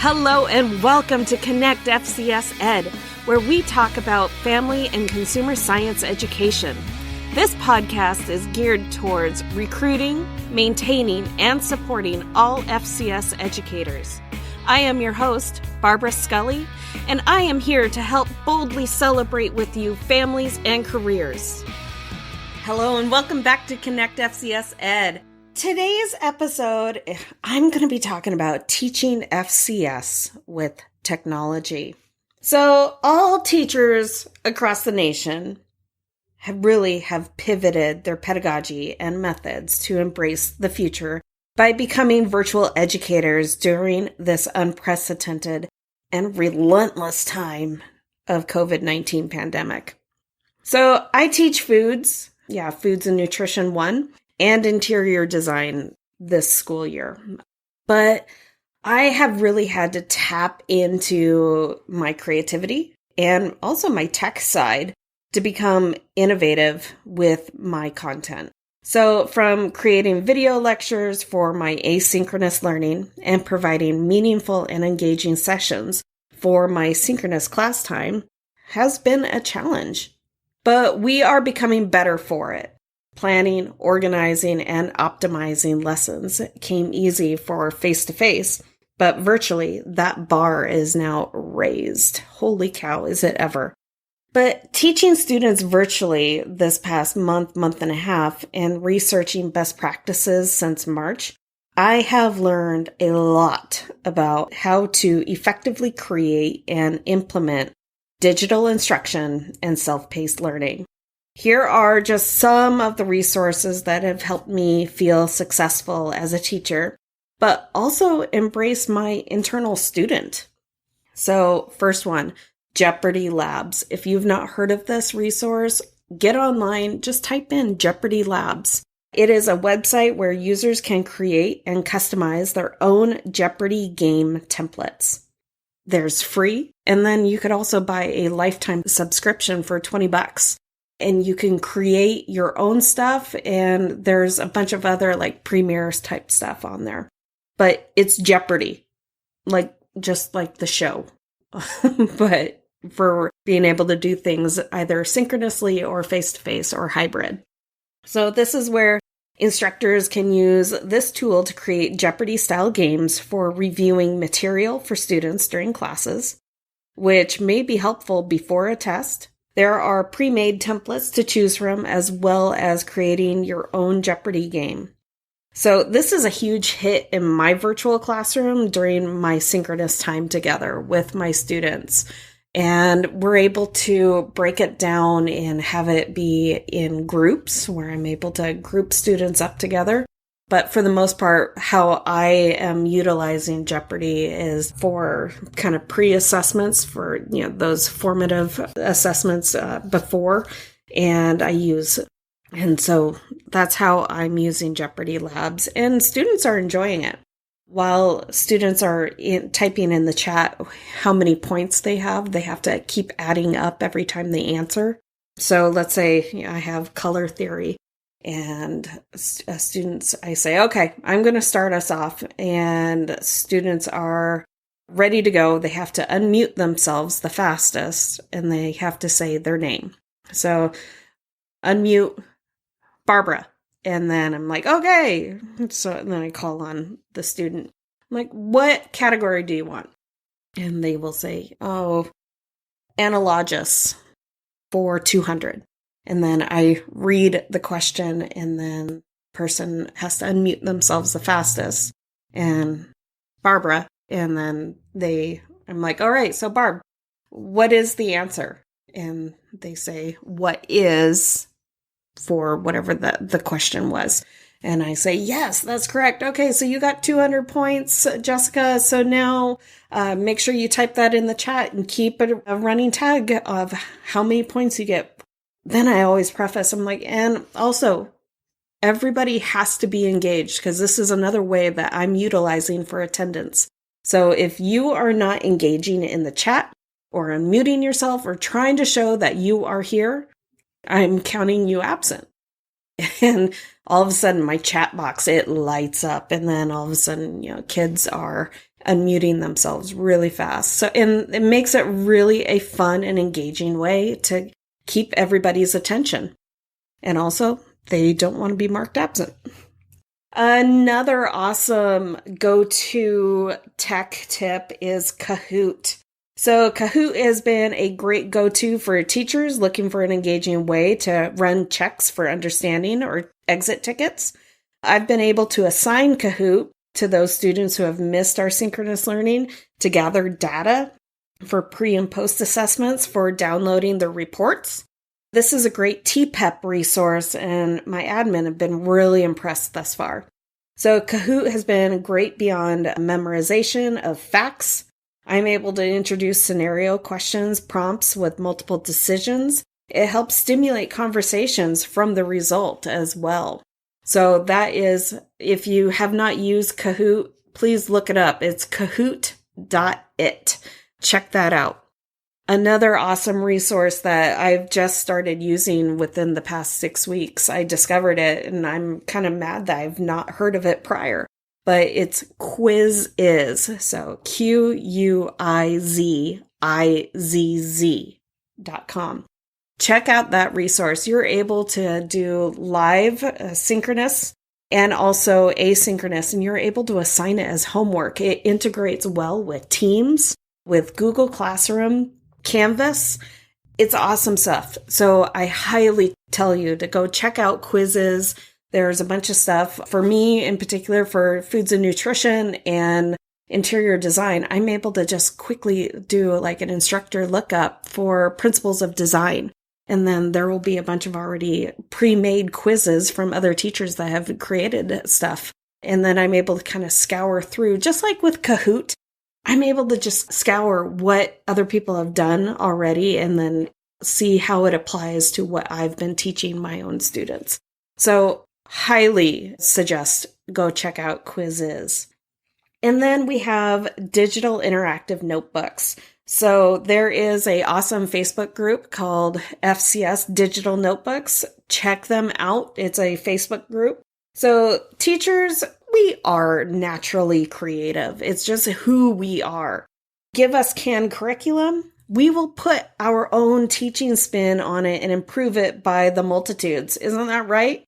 Hello and welcome to Connect FCS Ed, where we talk about family and consumer science education. This podcast is geared towards recruiting, maintaining, and supporting all FCS educators. I am your host, Barbara Scully, and I am here to help boldly celebrate with you families and careers. Hello and welcome back to Connect FCS Ed. Today's episode, I'm going to be talking about teaching FCS with technology. So all teachers across the nation have pivoted their pedagogy and methods to embrace the future by becoming virtual educators during this unprecedented and relentless time of COVID-19 pandemic. So I teach foods and nutrition 1, and interior design this school year. But I have really had to tap into my creativity and also my tech side to become innovative with my content. So from creating video lectures for my asynchronous learning and providing meaningful and engaging sessions for my synchronous class time has been a challenge. But we are becoming better for it. Planning, organizing, and optimizing lessons came easy for face-to-face, but virtually that bar is now raised. Holy cow, is it ever? But teaching students virtually this past month and a half, and researching best practices since March, I have learned a lot about how to effectively create and implement digital instruction and self-paced learning. Here are just some of the resources that have helped me feel successful as a teacher, but also embrace my internal student. So first one, Jeopardy Labs. If you've not heard of this resource, get online, just type in Jeopardy Labs. It is a website where users can create and customize their own Jeopardy game templates. There's free, and then you could also buy a lifetime subscription for $20. And you can create your own stuff, and there's a bunch of other like premieres type stuff on there. But it's Jeopardy, just like the show, but for being able to do things either synchronously or face-to-face or hybrid. So this is where instructors can use this tool to create Jeopardy-style games for reviewing material for students during classes, which may be helpful before a test. There are pre-made templates to choose from, as well as creating your own Jeopardy game. So this is a huge hit in my virtual classroom during my synchronous time together with my students. And we're able to break it down and have it be in groups where I'm able to group students up together. But for the most part, how I am utilizing Jeopardy is for kind of pre-assessments for, those formative assessments before. And so that's how I'm using Jeopardy Labs. And students are enjoying it. While students are typing in the chat how many points they have to keep adding up every time they answer. So let's say I have color theory. And students, I say, okay, I'm going to start us off, and students are ready to go. They have to unmute themselves the fastest, and they have to say their name. So unmute Barbara. And then I'm like, okay. So then I call on the student. I'm like, what category do you want? And they will say, analogous for 200. And then I read the question, and then the person has to unmute themselves the fastest, and Barbara, and then I'm like, all right, so Barb, what is the answer? And they say, what is, for whatever the question was. And I say, yes, that's correct. Okay, so you got 200 points, Jessica. So now make sure you type that in the chat and keep a running tag of how many points you get. Then I always preface, I'm like, and also everybody has to be engaged, because this is another way that I'm utilizing for attendance. So if you are not engaging in the chat or unmuting yourself or trying to show that you are here, I'm counting you absent. And all of a sudden my chat box, it lights up. And then all of a sudden, kids are unmuting themselves really fast. So, and it makes it really a fun and engaging way to keep everybody's attention. And also, they don't want to be marked absent. Another awesome go-to tech tip is Kahoot. So Kahoot has been a great go-to for teachers looking for an engaging way to run checks for understanding or exit tickets. I've been able to assign Kahoot to those students who have missed our synchronous learning to gather data for pre- and post-assessments for downloading their reports. This is a great TPEP resource, and my admin have been really impressed thus far. So Kahoot has been great beyond memorization of facts. I'm able to introduce scenario questions, prompts with multiple decisions. It helps stimulate conversations from the result as well. So that is, if you have not used Kahoot, please look it up. It's kahoot.it. Check that out. Another awesome resource that I've just started using within the past 6 weeks. I discovered it and I'm kind of mad that I've not heard of it prior. But it's Quizizz, so QUIZIZZ.com. Check out that resource. You're able to do live, synchronous, and also asynchronous, and you're able to assign it as homework. It integrates well with Teams, with Google Classroom, Canvas. It's awesome stuff. So I highly tell you to go check out Quizizz. There's a bunch of stuff. For me, in particular, for foods and nutrition and interior design, I'm able to just quickly do like an instructor lookup for principles of design. And then there will be a bunch of already pre-made quizzes from other teachers that have created stuff. And then I'm able to kind of scour through, just like with Kahoot, I'm able to just scour what other people have done already and then see how it applies to what I've been teaching my own students. So highly suggest go check out Quizizz. And then we have digital interactive notebooks. So there is an awesome Facebook group called FCS Digital Notebooks. Check them out. It's a Facebook group. So teachers, we are naturally creative. It's just who we are. Give us canned curriculum. We will put our own teaching spin on it and improve it by the multitudes. Isn't that right?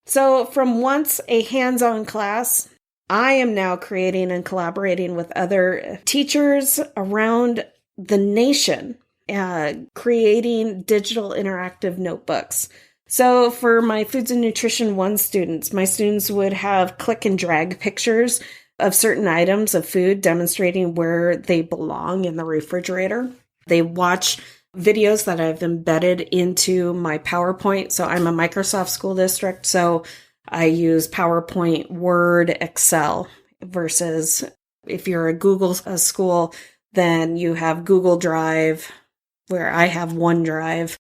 So from once a hands-on class, I am now creating and collaborating with other teachers around the nation, creating digital interactive notebooks. So for my Foods and Nutrition 1 students, my students would have click and drag pictures of certain items of food demonstrating where they belong in the refrigerator. They watch videos that I've embedded into my PowerPoint. So I'm a Microsoft school district, so I use PowerPoint, Word, Excel, versus if you're a Google school, then you have Google Drive, where I have OneDrive,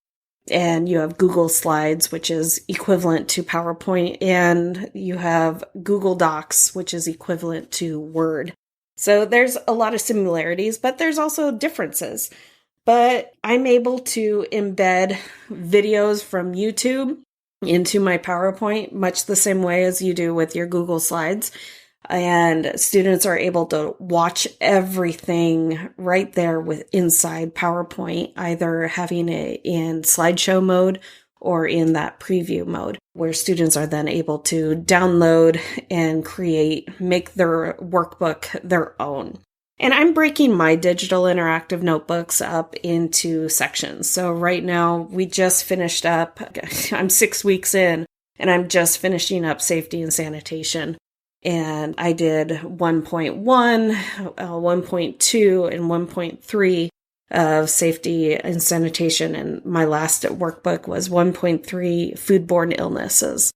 and you have Google Slides, which is equivalent to PowerPoint, and you have Google Docs, which is equivalent to Word. So there's a lot of similarities, but there's also differences. But I'm able to embed videos from YouTube into my PowerPoint, much the same way as you do with your Google Slides. And students are able to watch everything right there inside PowerPoint, either having it in slideshow mode or in that preview mode, where students are then able to download and make their workbook their own. And I'm breaking my digital interactive notebooks up into sections. So right now, we just finished up, I'm 6 weeks in, and I'm just finishing up safety and sanitation. And I did 1.1, 1.2, and 1.3 of safety and sanitation. And my last workbook was 1.3 food-borne illnesses.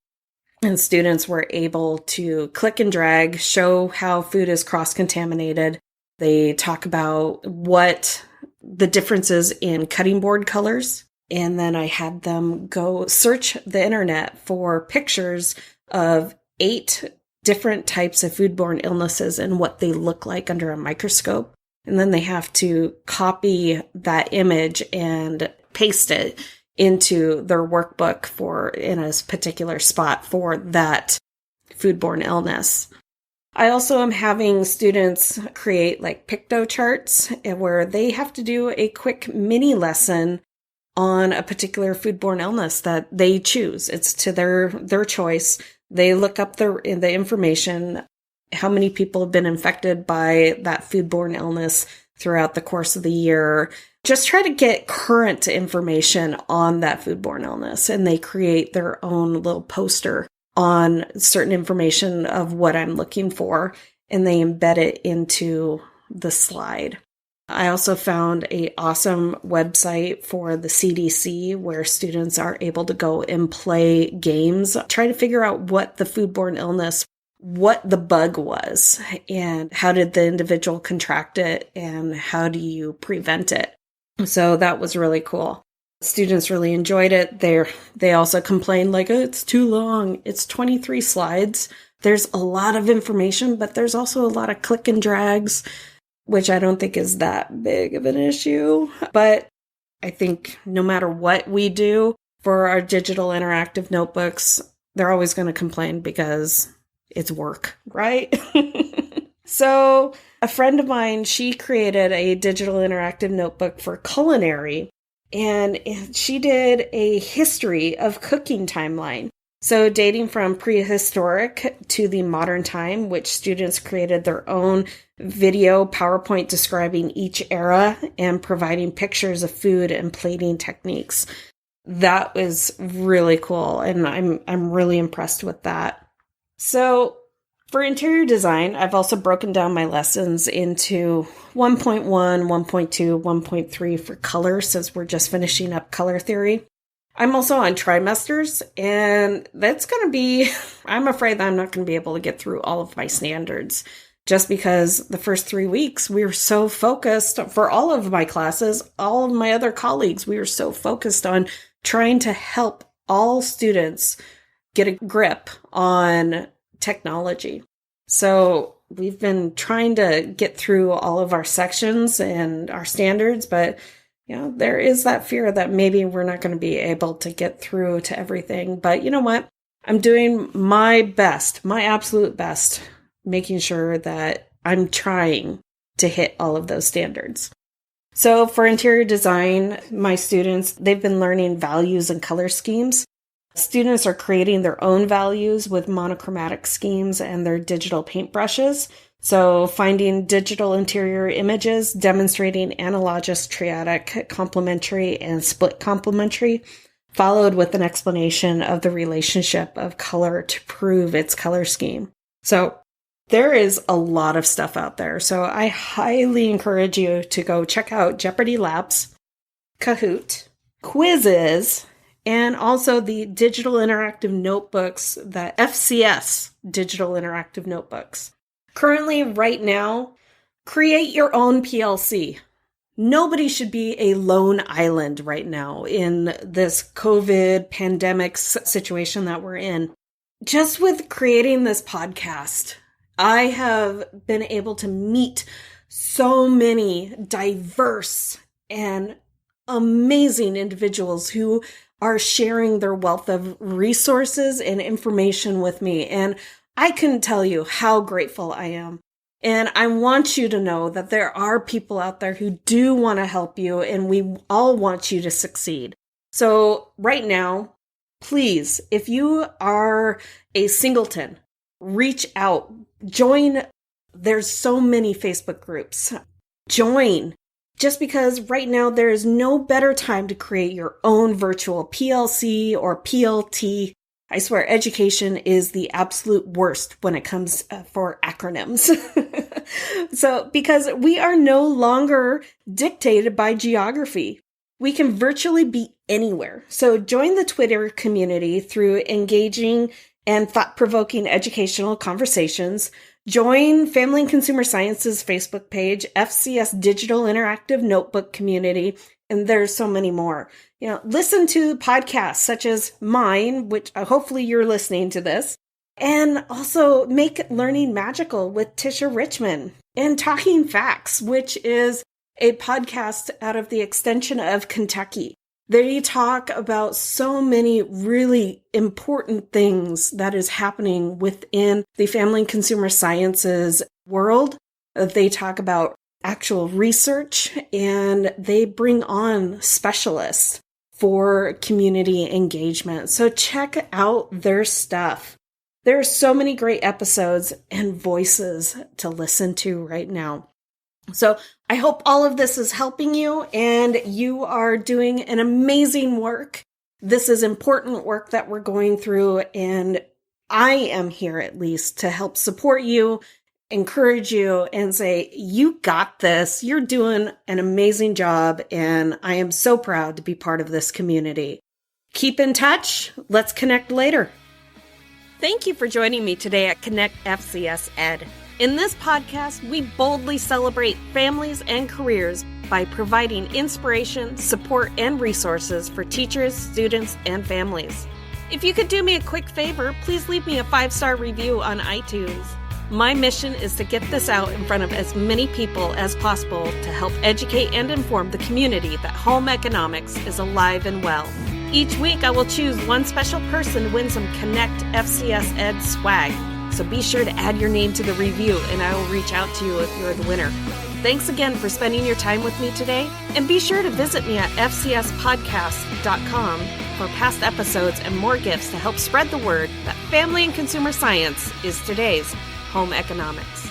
And students were able to click and drag, show how food is cross-contaminated. They talk about what the differences in cutting board colors. And then I had them go search the internet for pictures of 8 different types of foodborne illnesses and what they look like under a microscope. And then they have to copy that image and paste it into their workbook in a particular spot for that foodborne illness. I also am having students create like picto charts where they have to do a quick mini lesson on a particular foodborne illness that they choose. It's to their choice. They look up the information, how many people have been infected by that foodborne illness throughout the course of the year. Just try to get current information on that foodborne illness, and they create their own little poster on certain information of what I'm looking for, and they embed it into the slide. I also found an awesome website for the CDC where students are able to go and play games, try to figure out what the foodborne illness, what the bug was, and how did the individual contract it, and how do you prevent it. So that was really cool. Students really enjoyed it. They also complained like, oh, it's too long. It's 23 slides. There's a lot of information, but there's also a lot of click and drags, which I don't think is that big of an issue. But I think no matter what we do for our digital interactive notebooks, they're always going to complain because it's work, right? So a friend of mine, she created a digital interactive notebook for culinary, and she did a history of cooking timeline. So dating from prehistoric to the modern time, which students created their own video PowerPoint describing each era and providing pictures of food and plating techniques. That was really cool, and I'm really impressed with that. So for interior design, I've also broken down my lessons into 1.1, 1.2, 1.3 for color, since we're just finishing up color theory. I'm also on trimesters, and that's going to be, I'm afraid that I'm not going to be able to get through all of my standards, just because the first 3 weeks we were so focused, for all of my classes, all of my other colleagues, we were so focused on trying to help all students get a grip on technology. So we've been trying to get through all of our sections and our standards, but there is that fear that maybe we're not going to be able to get through to everything. But you know what? I'm doing my best, my absolute best, making sure that I'm trying to hit all of those standards. So for interior design, my students, they've been learning values and color schemes. Students are creating their own values with monochromatic schemes and their digital paintbrushes. So finding digital interior images demonstrating analogous, triadic, complementary, and split complementary, followed with an explanation of the relationship of color to prove its color scheme. So there is a lot of stuff out there. So I highly encourage you to go check out Jeopardy Labs, Kahoot, quizzes, and also the digital interactive notebooks, the FCS digital interactive notebooks. Currently, right now, create your own PLC. Nobody should be a lone island right now in this COVID pandemic situation that we're in. Just with creating this podcast, I have been able to meet so many diverse and amazing individuals who are sharing their wealth of resources and information with me. And I couldn't tell you how grateful I am. And I want you to know that there are people out there who do want to help you, and we all want you to succeed. So right now, please, if you are a singleton, reach out, join. There's so many Facebook groups. Join. Just because right now there is no better time to create your own virtual PLC or PLT. I swear education is the absolute worst when it comes for acronyms. So because we are no longer dictated by geography, we can virtually be anywhere. So join the Twitter community through engaging and thought-provoking educational conversations. Join Family and Consumer Sciences Facebook page, FCS Digital Interactive Notebook Community, and there's so many more. Listen to podcasts such as mine, which hopefully you're listening to this, and also Make Learning Magical with Tisha Richmond, and Talking Facts, which is a podcast out of the extension of Kentucky. They talk about so many really important things that is happening within the family and consumer sciences world. They talk about actual research, and they bring on specialists for community engagement. So check out their stuff. There are so many great episodes and voices to listen to right now. So I hope all of this is helping you, and you are doing an amazing work. This is important work that we're going through, and I am here at least to help support you, encourage you, and say, you got this. You're doing an amazing job, and I am so proud to be part of this community. Keep in touch. Let's connect later. Thank you for joining me today at Connect FCS Ed. In this podcast, we boldly celebrate families and careers by providing inspiration, support, and resources for teachers, students, and families. If you could do me a quick favor, please leave me a 5-star review on iTunes. My mission is to get this out in front of as many people as possible to help educate and inform the community that home economics is alive and well. Each week, I will choose one special person to win some Connect FCS Ed swag. So be sure to add your name to the review, and I will reach out to you if you're the winner. Thanks again for spending your time with me today, and be sure to visit me at fcspodcast.com for past episodes and more gifts to help spread the word that family and consumer science is today's home economics.